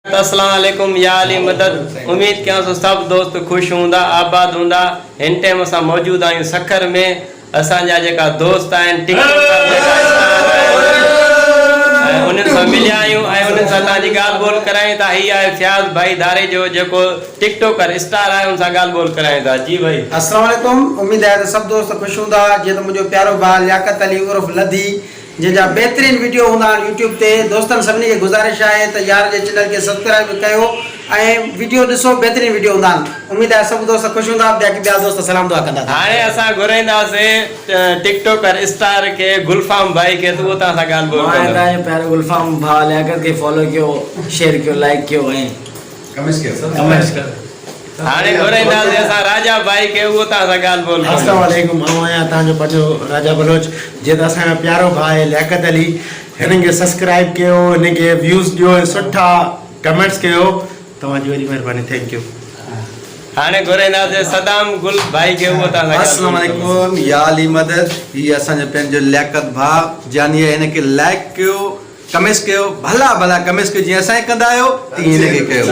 अस्सलाम वालेकुम या अली मदद। उम्मीद कयां सो सब दोस्त खुश हूंदा आबाद हूंदा। हिन टाइम असां मौजूद आहियूं सखर में। असांजा जेका दोस्त आहिनि टिकटॉकर उन्हनि सां मिलिया आहियूं ऐं उन्हनि सां तव्हांजी ॻाल्हि ॿोल करायूं था। हीअ आहे फयाज़ भाई धारे जो जेको टिकटॉकर स्टार आहे उन सां ॻाल्हि ॿोल करायूं था। जी भाई अस्सलाम वालेकुम। उम्मीद है सब दोस्त खुश हूंदा। जीअं त मुंहिंजो प्यारो भाउ लियाकत अली उर्फ लधी जंहिंजा बहितरीन वीडियो हूंदा आहिनि यूट्यूब ते। दोस्तनि सभिनी खे गुज़ारिश आहे त यार जे चैनल खे सब्सक्राइब कयो ऐं वीडियो ॾिसो, बहितरीन वीडियो हूंदा आहिनि। उम्मीद आहे सब दोस्त खुश हूंदा। ॿिया दोस्त सलाम दुआ कंदा। हाणे असां घुराईंदासीं टिकटॉकर स्टार के गुलफाम भाई के, तो उहो तव्हां सां ॻाल्हि ॿोल कंदो। तव्हांजो प्यारो गुलफाम भाउ लियाकत खे फॉलो कयो, शेयर कयो, लाइक कयो ऐं कमेंट्स कयो। हाणे घुराईंदासीं असां राजा भाई के, उहो तव्हां सां ॻाल्हि ॿोल कंदो। अस्सलाम वालेकुम। आहियां तव्हांजो पंहिंजो राजा बलोच। जीअं त असांजो प्यारो भाउ आहे लियाकत अली, हिन खे सब्सक्राइब कयो, हिन खे व्यूज़ ॾियो, सुठा कमेंट्स कयो। तव्हांजी वॾी महिरबानी, थैंक यू। हाणे घुराईंदासीं सदाम गुल भाई के, उहो तव्हां सां अस्सलाम वालेकुम या अली मदद। ये असांजो पंहिंजो लियाकत भाउ जानी हिन खे लाइक कयो, कमेंट्स कयो, भला भला कमेंट्स कयो, जीअं असांखे कंदा आहियो तीअं हिन खे कयो।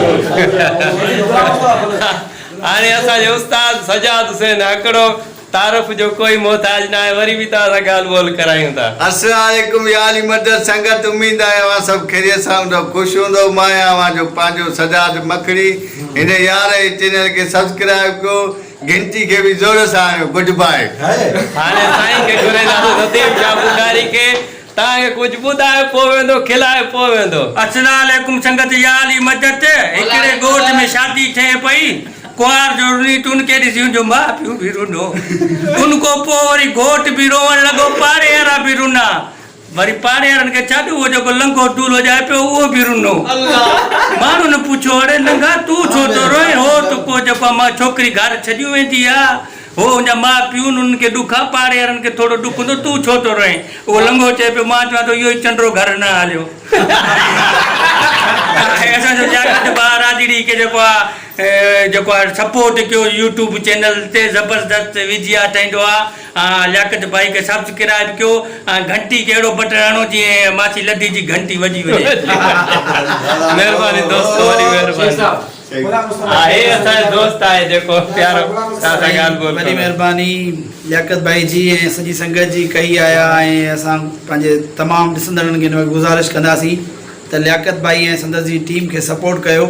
हाणे असांजे उस्ताद सजाद हुसैन हिकिड़ो तारीफ़ जो कोई मोहताज न आहे, वरी बि तव्हां सां ॻाल्हि ॿोल करायूं था। अस्सलाम वालेकुम या अली मदद संगत। उम्मीद आहे तव्हां सभु ख़ैरियत सां हूंदव, ख़ुशि हूंदव। मां आहियां जो पंहिंजो सजाद मखड़ी। हिन यार जे चैनल खे सब्सक्राइब कयो, घंटी खे बि ज़ोर सां आयो। Good bye. हाणे साईं खे घुराईंदासीं नदीम शाह बुखारी के। तव्हांखे कुझु ॿुधाए पोइ वेंदो, खिलाए पोइ वेंदो। अस्सलाम वालेकुम संगत या अली मदद। हिकिड़े ॻोठ में शादी थिए पई, कुंवार जो रीत उनके ॾिसी उनजो माउ पीउ बि रुनो। उनखां पोइ वरी घोट बि रोअण लॻो, पाड़े वारा बि रुना। वरी पाड़े वारनि खे छॾ, उहो जेको लंघो दूल्हो जाए पियो उहो बि रुनो। माण्हुनि पुछो, अड़े लंघा तूं छो थो रोए? हो त पोइ जेको मां छोकिरी घर छॾी वेंदी आहे, हो उनजा माउ पीउ उन्हनि खे ॾुख आहे, पाड़े वारनि खे थोरो ॾुख हूंदो, तूं छो थो रोए? उहो लंघो चए पियो, मां चवां थो इहो ई चंडो घर न हलियो। असांजो लियाकत भाउ राजड़ी खे जेको आहे सपोर्ट कयो यूट्यूब चैनल ते, ज़बरदस्त विझी ठाहींदो आहे। लियाकत भाई खे सब्सक्राइब कयो, घंटी के अहिड़ो बटन हणो जीअं मासी लधी जी घंटी वॼी वञे। महिरबानी दोस्त, वरी महिरबानी। हे असांजो दोस्त आहे जेको प्यारो तव्हां सां ॻाल्हि ॿोल वॾी कंदो। महिरबानी लियाकत भाई जी ऐं सॼी संगत जी कई आया। ऐं असां पंहिंजे तमामु ॾिसंदड़नि खे हिन में गुज़ारिश कंदासीं त लियाकत भाई ऐं संदसि जी टीम खे सपोर्ट कयो।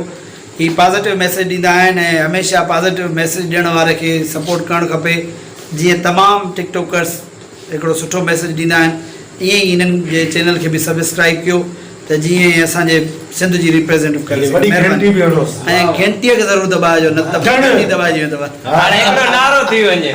ही पॉज़िटिव मैसेज ॾींदा आहिनि ऐं हमेशह पॉज़िटिव मैसेज ॾियण वारे खे सपोर्ट करणु खपे। जीअं तमामु टिकटॉकर्स हिकिड़ो सुठो मैसेज ॾींदा आहिनि, ईअं ई हिननि जे चैनल खे बि सब्सक्राइब कयो त जीअं असांजे सिंध जी रिप्रेज़ेंट करे ऐं घंटीअ खे ज़रूरु दॿाइजो, न त घंटी दॿाइजी वेंदव। हाणे हिकिड़ो नारो थी वञे।